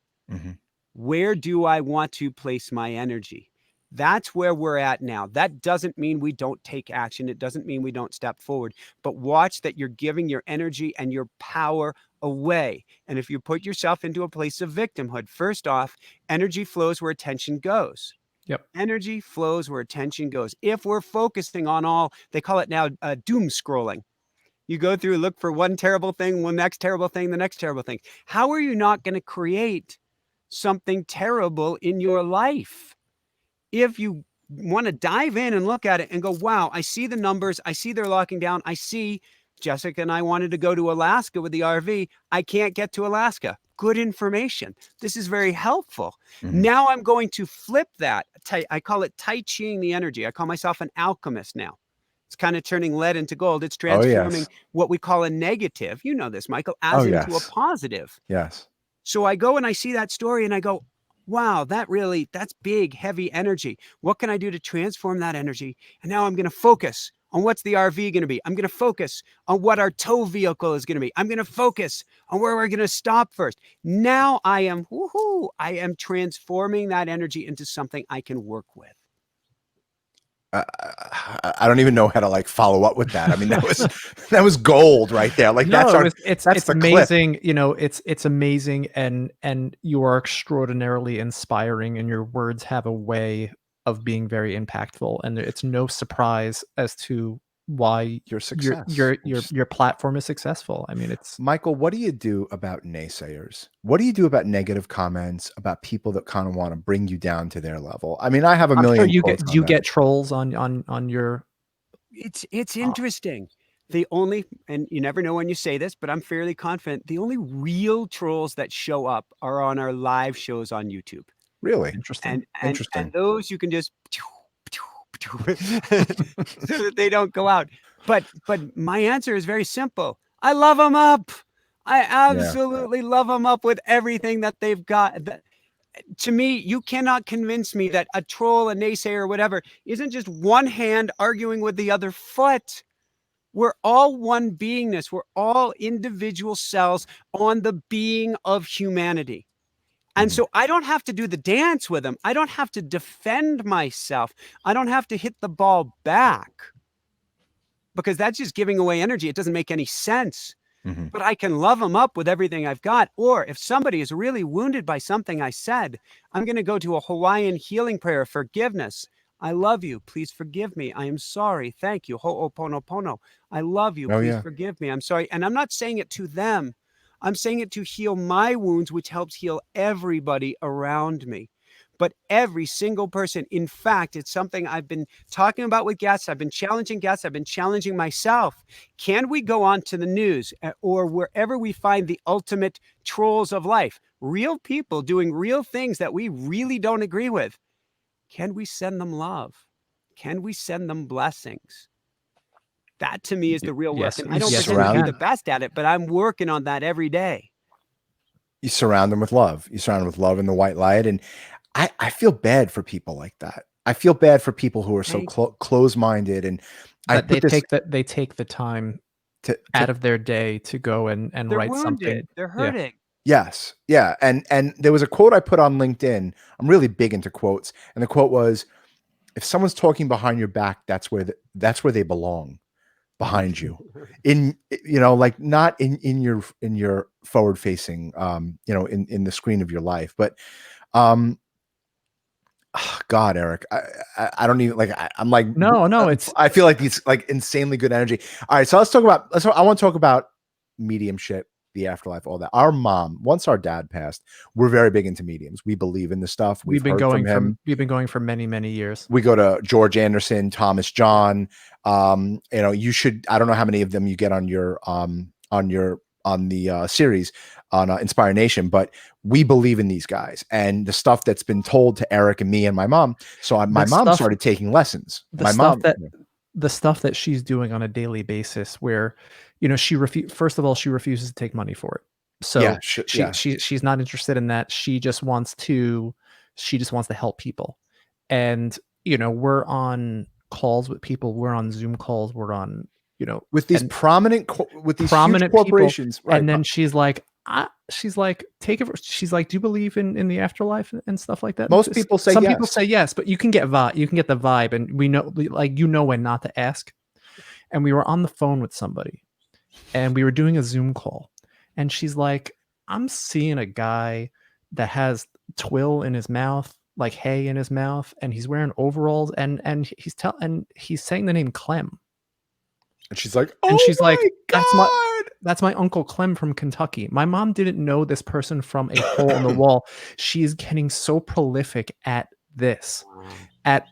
Where do I want to place my energy? That's where we're at now. That doesn't mean we don't take action. It doesn't mean we don't step forward. But watch that you're giving your energy and your power away. And if you put yourself into a place of victimhood, first off, energy flows where attention goes. Yep. Energy flows where attention goes. If we're focusing on all, they call it now doom scrolling. You go through, look for one terrible thing, one next terrible thing, the next terrible thing. How are you not going to create something terrible in your life? If you want to dive in and look at it and go, wow, I see the numbers. I see they're locking down. I see Jessica and I wanted to go to Alaska with the RV. I can't get to Alaska. Good information. This is very helpful. Now I'm going to flip that. I call it Tai Chiing the energy. I call myself an alchemist now. It's kind of turning lead into gold. It's transforming what we call a negative. You know this, Michael, as into a positive. Yes. So I go and I see that story and I go, wow, that's big, heavy energy. What can I do to transform that energy? And now I'm going to focus on what's the RV going to be. I'm going to focus on what our tow vehicle is going to be. I'm going to focus on where we're going to stop first. Now I am transforming that energy into something I can work with. I don't even know how to like follow up with that. I mean, that was gold right there. Like it's amazing. Clip. You know, it's amazing, and you are extraordinarily inspiring, and your words have a way of being very impactful. And it's no surprise as to why your success, your platform is successful. I mean, it's Michael. What do you do about naysayers? What do you do about negative comments, about people that kind of want to bring you down to their level? I mean, I have a million. Sure you get trolls on your. It's interesting. The only, and you never know when you say this, but I'm fairly confident the only real trolls that show up are on our live shows on YouTube. Really interesting. And those you can just so that they don't go out. But my answer is very simple. I love them up. I absolutely love them up with everything that they've got. To me, you cannot convince me that a troll, a naysayer, or whatever isn't just one hand arguing with the other foot. We're all one beingness. We're all individual cells on the being of humanity. And so I don't have to do the dance with them. I don't have to defend myself. I don't have to hit the ball back, because that's just giving away energy. It doesn't make any sense. Mhm. but I can love them up with everything I've got. Or if somebody is really wounded by something I said, I'm going to go to a Hawaiian healing prayer, forgiveness. I love you. Please forgive me. I am sorry. Thank you. Ho'oponopono. I love you. Oh Please yeah. forgive me. I'm sorry. And I'm not saying it to them. I'm saying it to heal my wounds, which helps heal everybody around me. But every single person, in fact, it's something I've been talking about with guests. I've been challenging guests. I've been challenging myself. Can we go on to the news or wherever we find the ultimate trolls of life, real people doing real things that we really don't agree with? Can we send them love? Can we send them blessings? That to me is the real work. Yes, And I don't yes, we pretend to be surround the can. best at it, but I'm working on that every day. You surround them with love. You surround them with love and the white light. And I feel bad for people like that. I feel bad for people who are so Thank you. close-minded. And I That they put this take the time to out of their day to go and They're write wounded. something. They're Yeah. hurting. yes. Yeah. And there was a quote I put on LinkedIn. I'm really big into quotes. And the quote was, if someone's talking behind your back, that's where they belong, behind you. In like not in your forward facing in the screen of your life. But um God, Eric, I don't even like. I'm like, No, it's I feel like these like insanely good energy. All right, so let's talk about. I want to talk about mediumship, the afterlife, all that. Our mom, once our dad passed, we're very big into mediums. We believe in this stuff. We've heard from him. we've been going for many, many years. We go to George Anderson, Thomas John. You should. I don't know how many of them you get on the series on Inspire Nation, but we believe in these guys and the stuff that's been told to Eric and me and my mom. So my The mom stuff started taking lessons. the My stuff mom, that the stuff that she's doing on a daily basis where, first of all, she refuses to take money for it. yeah, So yeah, she's not interested in that. She just wants to help people. And, we're on calls with people, we're on Zoom calls, we're on, with these and with these huge prominent people. corporations, right? And then she's like, take it. She's like, do you believe in the afterlife and stuff like that? Most people say Some people yes. say yes, but you can get the vibe, and we know, like, when not to ask. And we were on the phone with somebody, and we were doing a Zoom call, and she's like, I'm seeing a guy that has twill in his mouth, like hay in his mouth, and he's wearing overalls, and he's saying the name Clem. And she's like, And oh she's like, my that's my Uncle Clem from Kentucky. My mom didn't know this person from a hole in the wall. She is getting so prolific at this, Wow. at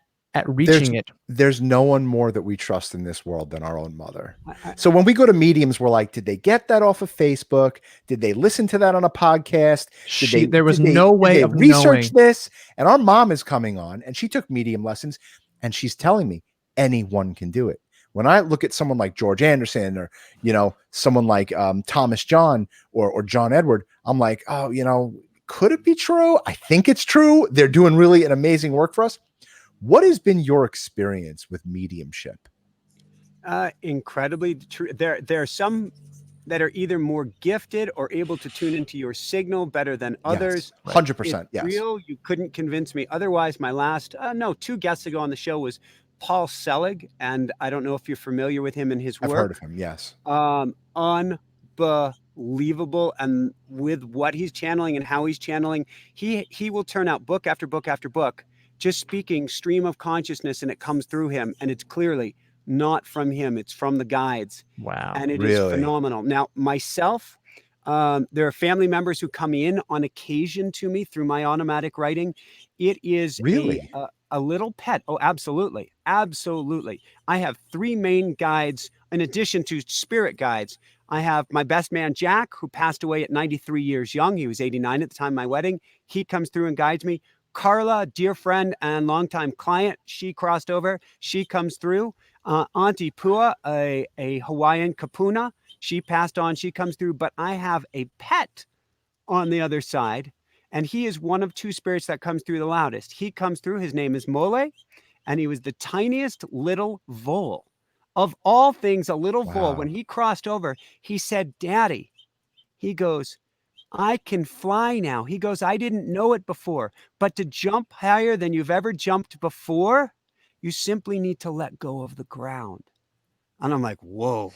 reaching it. There's no one more that we trust in this world than our own mother. I- So when we go to mediums, we're like, did they get that off of Facebook? Did they listen to that on a podcast? There was did no way they of research knowing. this? And our mom is coming on and she took medium lessons and she's telling me anyone can do it. When I look at someone like George Anderson or, someone like Thomas John or John Edward, I'm like, oh, could it be true? I think it's true. They're doing really an amazing work for us. What has been your experience with mediumship? Incredibly true. There are some that are either more gifted or able to tune into your signal better than others. Yes, 100%. Yes. Real, you couldn't convince me otherwise. My last, 2 guests ago on the show was Paul Selig, and I don't know if you're familiar with him and his work. I've heard of him. Yes. Unbelievable, and with what he's channeling and how he's channeling, he will turn out book after book after book, just speaking stream of consciousness, and it comes through him, and it's clearly not from him, it's from the guides. Wow. And it Really? is phenomenal. Now, myself, there are family members who come in on occasion to me through my automatic writing. It is Really? a little pet. Oh, absolutely. Absolutely. I have 3 main guides in addition to spirit guides. I have my best man, Jack, who passed away at 93 years young. He was 89 at the time of my wedding. He comes through and guides me. Carla, dear friend and longtime client, she crossed over. She comes through. Auntie Pua, a Hawaiian kapuna, she passed on. She comes through. But I have a pet on the other side, and he is one of 2 spirits that comes through the loudest. He comes through. His name is Mole, and he was the tiniest little vole. Of all things, a little vole. When he crossed over, he said, Daddy, he goes, I can fly now. He goes, I didn't know it before, but to jump higher than you've ever jumped before, you simply need to let go of the ground. And I'm like, whoa.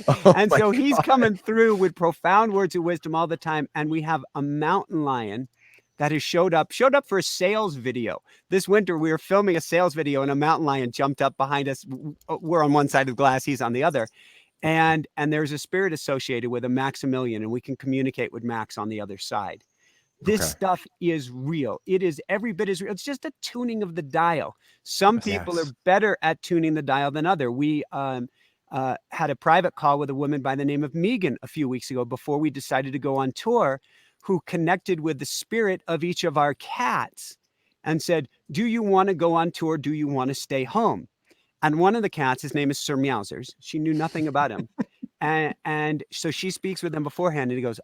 Oh And my so he's God. coming through with profound words of wisdom all the time. And we have a mountain lion that has showed up for a sales video. This winter, we were filming a sales video and a mountain lion jumped up behind us. We're on one side of the glass, he's on the other. And there's a spirit associated with a Maximilian, and we can communicate with Max on the other side. This Okay. stuff is real. It is every bit as real. It's just a tuning of the dial. Some people are Yes. better at tuning the dial than other. We had a private call with a woman by the name of Megan a few weeks ago before we decided to go on tour, who connected with the spirit of each of our cats and said, do you want to go on tour? Do you want to stay home? And one of the cats, his name is Sir Meowsers. She knew nothing about him. And so she speaks with him beforehand and he goes,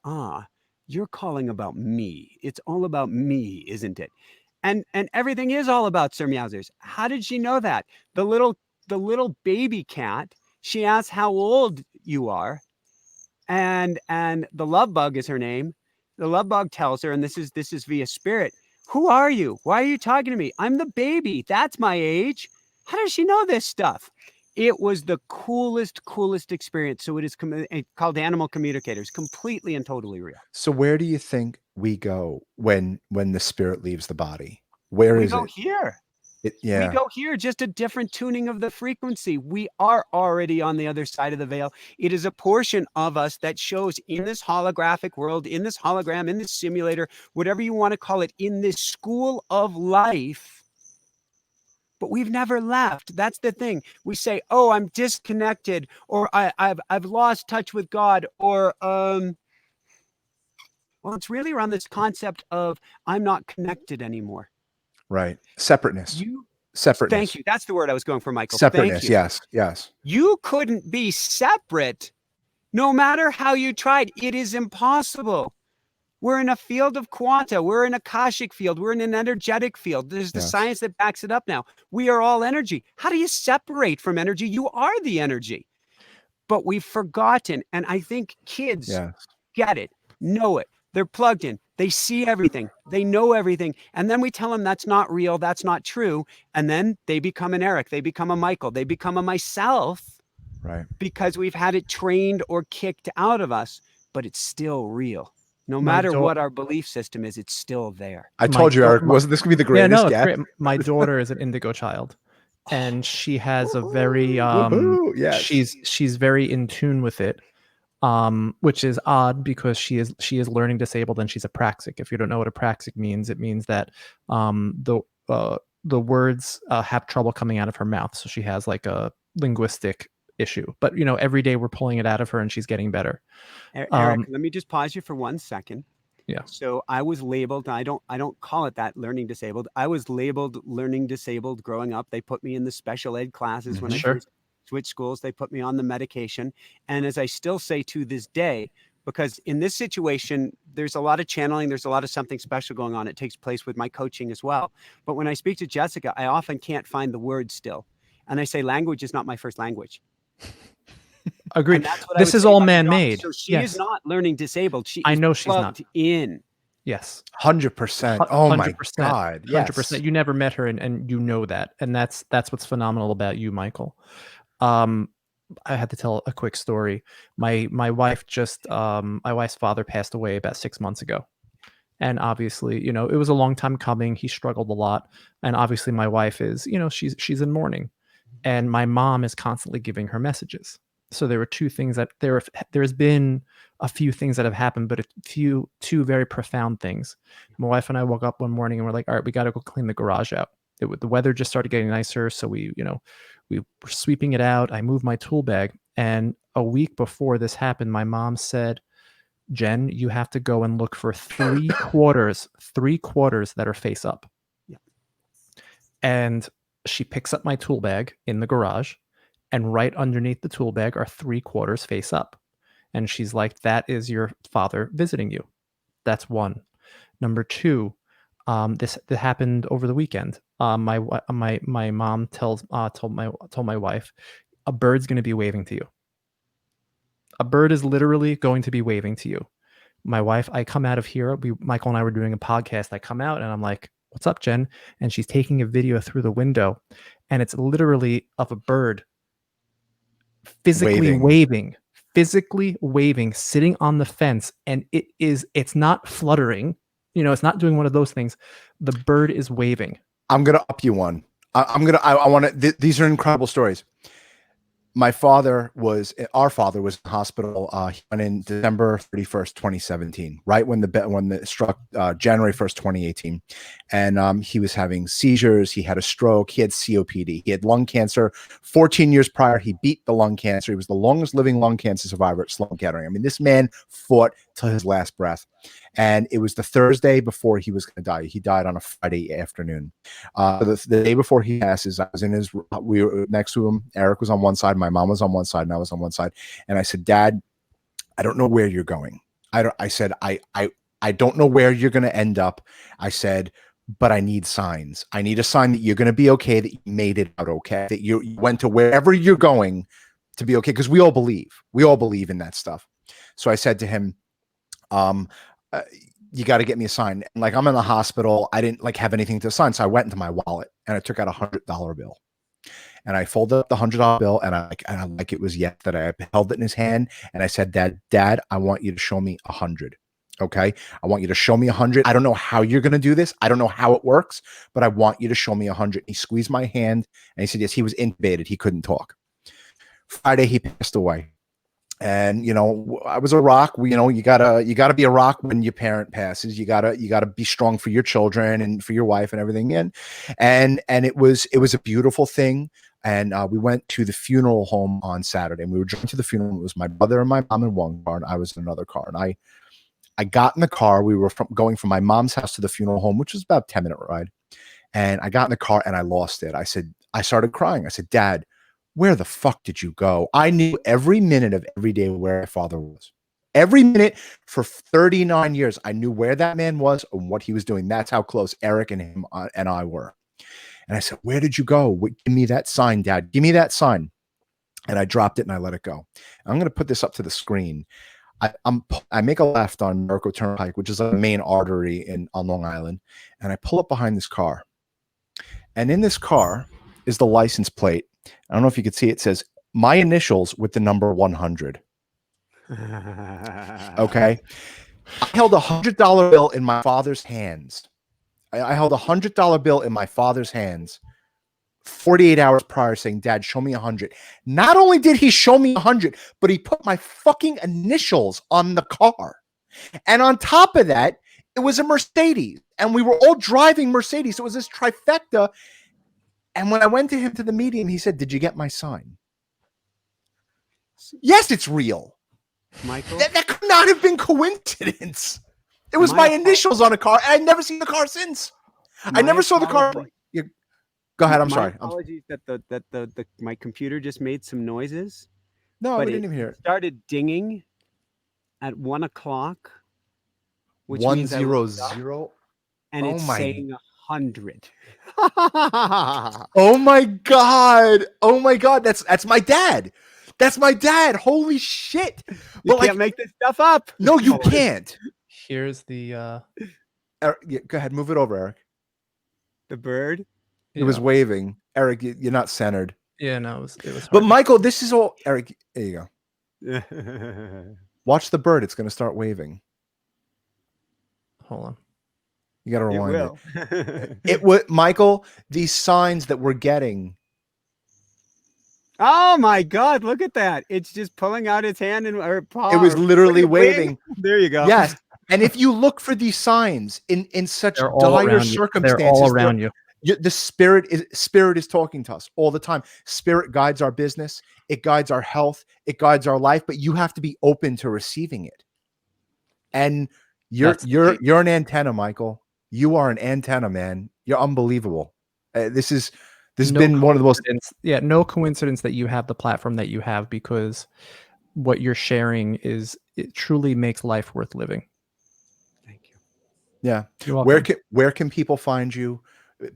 you're calling about me. It's all about me, isn't it? And everything is all about Sir Meowsers. How did she know that? The little baby cat, she asks how old you are. And the love bug is her name. The love bug tells her, and this is via spirit, who are you? Why are you talking to me? I'm the baby. That's my age. How does she know this stuff? It was the coolest experience. So it is called Animal Communicators, completely and totally real. So where do you think we go when the spirit leaves the body? Where We is go it? here. We Yeah. go here, just a different tuning of the frequency. We are already on the other side of the veil. It is a portion of us that shows in this holographic world, in this hologram, in this simulator, whatever you want to call it, in this school of life. But we've never left. That's the thing. We say, "Oh, I'm disconnected," or I've lost touch with God," or well, it's really around this concept of I'm not connected anymore. Right. Separateness. Separateness. Thank you. That's the word I was going for, Michael. Separateness. Thank you. Yes. Yes. You couldn't be separate no matter how you tried. It is impossible. We're in a field of quanta. We're in a Akashic field. We're in an energetic field. There's the science that backs it up now. We are all energy. How do you separate from energy? You are the energy. But we've forgotten. And I think kids get it, know it. They're plugged in. They see everything. They know everything. And then we tell them that's not real. That's not true. And then they become an Eric. They become a Michael. They become a myself. Right. Because we've had it trained or kicked out of us, but it's still real. No matter what our belief system is, it's still there. I told you, Eric, wasn't this going to be the greatest? Yeah, no, it's great. My daughter is an indigo child, and she has a very she's very in tune with it, which is odd because she is learning disabled and she's apraxic. If you don't know what apraxic means, it means that the words have trouble coming out of her mouth, so she has like a linguistic issue. But every day we're pulling it out of her and she's getting better. Eric, let me just pause you for 1 second. Yeah. So I was labeled, I don't call it that, learning disabled. I was labeled learning disabled growing up. They put me in the special ed classes when I first switched schools. They put me on the medication. And as I still say to this day, because in this situation, there's a lot of channeling, there's a lot of something special going on. It takes place with my coaching as well. But when I speak to Jessica, I often can't find the words still. And I say, language is not my first language. Agreed. This is all man-made. So she is not learning disabled. She is I know she's plugged not in. Yes. 100%. Oh my God. 100%. You never met her and you know that. And that's what's phenomenal about you, Michael. I had to tell a quick story. My wife my wife's father passed away about 6 months ago. And obviously, it was a long time coming. He struggled a lot. And obviously my wife is, she's in mourning. And my mom is constantly giving her messages. So there were two things that there's been a few things that have happened, but two very profound things. My wife and I woke up one morning and we're like, all right, we got to go clean the garage out. The weather just started getting nicer. So we were sweeping it out. I moved my tool bag. And a week before this happened, my mom said, Jen, you have to go and look for three quarters that are face up. Yeah. And she picks up my tool bag in the garage, and right underneath the tool bag are 3/4 face up. And she's like, that is your father visiting you. That's one. Number two, this happened over the weekend. My mom told my wife, a bird's going to be waving to you. A bird is literally going to be waving to you. My wife, I come out of here. Michael and I were doing a podcast. I come out and I'm like, what's up, Jen? And she's taking a video through the window, and it's literally of a bird physically Waving. waving, sitting on the fence, and it's not fluttering. It's not doing one of those things. The bird is waving. I'm gonna up you one. I want to. These are incredible stories. Our father was in the hospital. He went in December 31st, 2017, right when it struck January 1st, 2018. And he was having seizures. He had a stroke. He had COPD. He had lung cancer. 14 years prior, he beat the lung cancer. He was the longest living lung cancer survivor at Sloan Kettering. I mean, this man fought till his last breath. And it was the Thursday before he was going to die. He died on a Friday afternoon. The day before he passes, we were next to him. Eric was on one side, my mom was on one side, and I was on one side. And I said, Dad, I don't know where you're going. I said, I don't know where you're going to end up. I said, but I need signs. I need a sign that you're going to be okay, that you made it out okay, that you went to wherever you're going to be okay. Because we all believe in that stuff. So I said to him, you got to get me a sign. And like, I'm in the hospital. I didn't have anything to sign. So I went into my wallet and I took out $100 bill and I folded up the $100 bill. And I like it was yet that I held it in his hand. And I said, Dad, I want you to show me 100. Okay. I want you to show me 100. I don't know how you're going to do this. I don't know how it works, but I want you to show me 100. He squeezed my hand and he said, yes, he was intubated. He couldn't talk. Friday, he passed away. And, I was a rock. You gotta be a rock when your parent passes. You gotta be strong for your children and for your wife and everything. And it was a beautiful thing. And we went to the funeral home on Saturday, and we were driving to the funeral. It was my brother and my mom in one car, and I was in another car. And I got in the car. We were going from my mom's house to the funeral home, which was about a 10-minute ride. And I got in the car and I lost it. I started crying. I said, Dad, where the fuck did you go? I knew every minute of every day where my father was. Every minute for 39 years, I knew where that man was and what he was doing. That's how close Eric and him and I were. And I said, where did you go? Give me that sign, Dad. Give me that sign. And I dropped it and I let it go. I'm going to put this up to the screen. I make a left on Miracle Turnpike, which is a main artery on Long Island. And I pull up behind this car. And in this car is the license plate. I don't know if you could see it says my initials with the number 100. Okay. I held $100 bill in my father's hands. I held $100 bill in my father's hands 48 hours prior saying, Dad, show me 100. Not only did he show me 100, but he put my fucking initials on the car. And on top of that, it was a Mercedes. And we were all driving Mercedes. So it was this trifecta. And when I went to him to the meeting, he said, did you get my sign? Yes, it's real. Michael? That could not have been coincidence. It was my initials on a car, and I'd never seen the car since. I never saw the car. Go ahead. I'm sorry. Apologies that my computer just made some noises. No, we didn't even hear it. Started dinging at 1 o'clock, which 100, and it's saying 100. Oh my god! That's my dad. That's my dad. Holy shit! You can't make this stuff up. No, you can't. Here's the Eric, go ahead, move it over, Eric. The bird. It was waving. Eric, you're not centered. Yeah, no, it was. But Michael, this is all. Eric, there you go. Watch the bird. It's going to start waving. Hold on. You got to rewind it. It would, Michael. These signs that we're getting. Oh my God! Look at that! It's just pulling out its hand or paw. It was literally waving. There you go. Yes, and if you look for these signs in such dire circumstances, they're all around you. The spirit is talking to us all the time. Spirit guides our business. It guides our health. It guides our life. But you have to be open to receiving it. And you're an antenna, Michael. You are an antenna, man. You're unbelievable. This has been one of the most. Yeah, no coincidence that you have the platform that you have, because what you're sharing it truly makes life worth living. Thank you. Yeah. You're welcome. Where can people find you?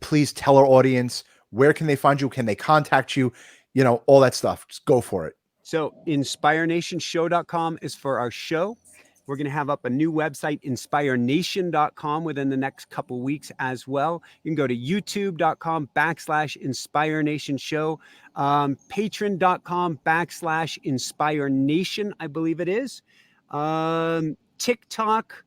Please tell our audience, where can they find you? Can they contact you? All that stuff. Just go for it. So inspirenationshow.com is for our show. We're going to have up a new website, inspirenation.com, within the next couple weeks as well. You can go to youtube.com/InspireNation Show, patreon.com/InspireNation, I believe it is. TikTok.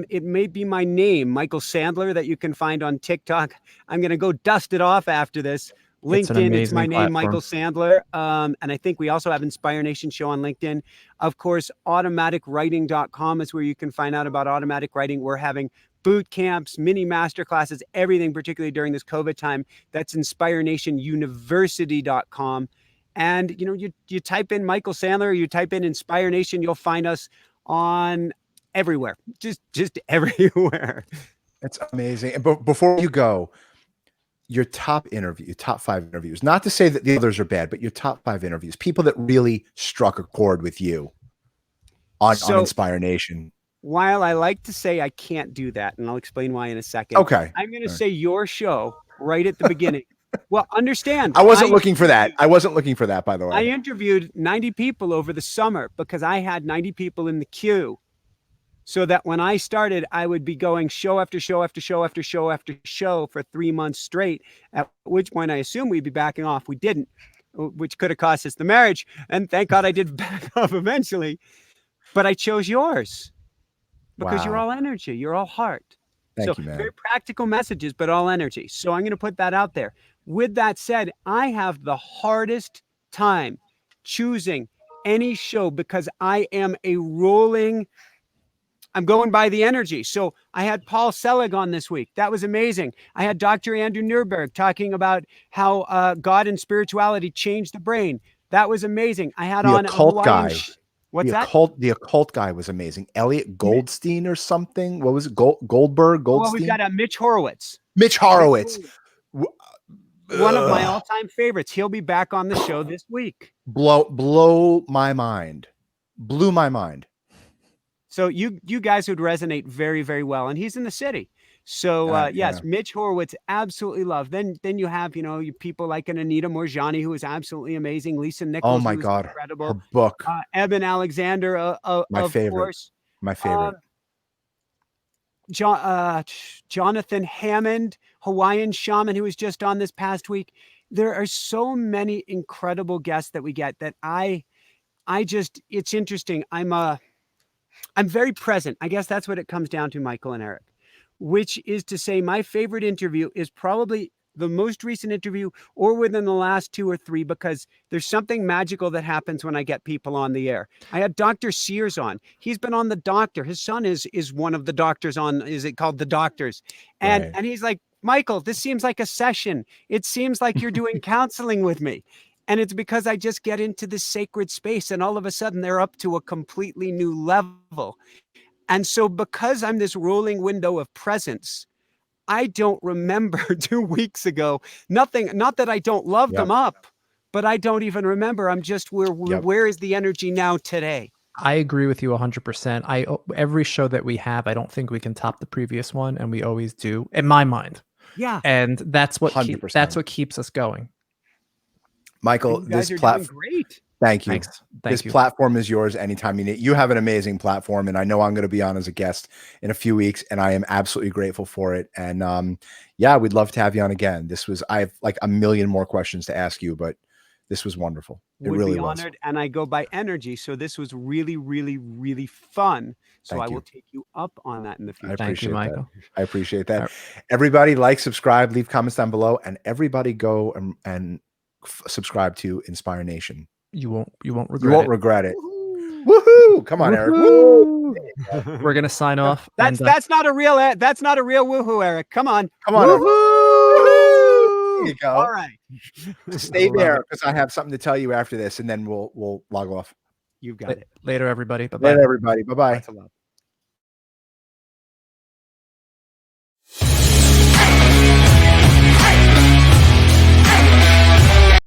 It may be my name, Michael Sandler, that you can find on TikTok. I'm going to go dust it off after this. LinkedIn, it's my name, Michael Sandler. And I think we also have Inspire Nation Show on LinkedIn. Of course, automaticwriting.com is where you can find out about automatic writing. We're having boot camps, mini masterclasses, everything, particularly during this COVID time. That's inspirenationuniversity.com. And, you type in Michael Sandler, you type in Inspire Nation, you'll find us on everywhere, just everywhere. It's amazing. But before you go, your top 5 interviews, not to say that the others are bad, but your top 5 interviews, people that really struck a chord with you on Inspire Nation. While I like to say I can't do that, and I'll explain why in a second. Okay. I'm going to say your show right at the beginning. Well, understand. I wasn't looking for that. I wasn't looking for that, by the way. I interviewed 90 people over the summer because I had 90 people in the queue. So that when I started, I would be going show after show after show after show after show for 3 months straight, at which point I assumed we'd be backing off. We didn't, which could have cost us the marriage. And thank God I did back off eventually. But I chose yours because you're all energy. You're all heart. Thank you, man. Very practical messages, but all energy. So I'm going to put that out there. With that said, I have the hardest time choosing any show because I am I'm going by the energy. So I had Paul Selig on this week. That was amazing. I had Dr. Andrew Nuremberg talking about how God and spirituality changed the brain. That was amazing. I had the on occult guy. What's that? The occult guy was amazing. Elliot Goldstein or something. What was it? Goldstein? Well, we've got Mitch Horowitz. Mitch Horowitz. One of my all-time favorites. He'll be back on the show this week. Blow my mind. Blew my mind. So you guys would resonate very, very well. And he's in the city. So yes, Mitch Horowitz, absolutely love. Then you have, you people like an Anita Morjani, who is absolutely amazing. Lisa Nichols, oh my God, incredible. Her book. Eben Alexander, my favorite. Course. My favorite. Jonathan Hammond, Hawaiian shaman, who was just on this past week. There are so many incredible guests that we get that it's interesting. I'm very present. I guess that's what it comes down to, Michael and Eric, which is to say my favorite interview is probably the most recent interview or within the last 2 or 3, because there's something magical that happens when I get people on the air. I had Dr. Sears on. He's been on The Doctor. His son is one of the doctors on, is it called The Doctors? And he's like, Michael, this seems like a session. It seems like you're doing counseling with me. And it's because I just get into this sacred space and all of a sudden they're up to a completely new level. And so because I'm this rolling window of presence, I don't remember 2 weeks ago, nothing, not that I don't love them up, but I don't even remember. I'm just, where is the energy now today? I agree with you 100%. Every show that we have, I don't think we can top the previous one. And we always do, in my mind. Yeah. And that's what keeps us going. Michael, this platform, great. Thank you. Thanks. This platform is yours anytime you need. You have an amazing platform, and I know I'm going to be on as a guest in a few weeks, and I am absolutely grateful for it. And we'd love to have you on again. I have like a million more questions to ask you, but this was wonderful. It really was. Honored, and I go by energy, so this was really, really, really fun. So I will take you up on that in the future. Thank you, Michael. I appreciate that. Right. Everybody, like, subscribe, leave comments down below, and everybody go and subscribe to Inspire Nation. You won't regret it. You won't regret it. Woohoo! Come on, Eric. Woo! We're gonna sign off. That's not a real woohoo, Eric. Come on. Woohoo! There you go. All right. Stay there because I have something to tell you after this, and then we'll log off. You've got it. Later, everybody. Bye-bye. Later, everybody. Bye-bye. That's a lot.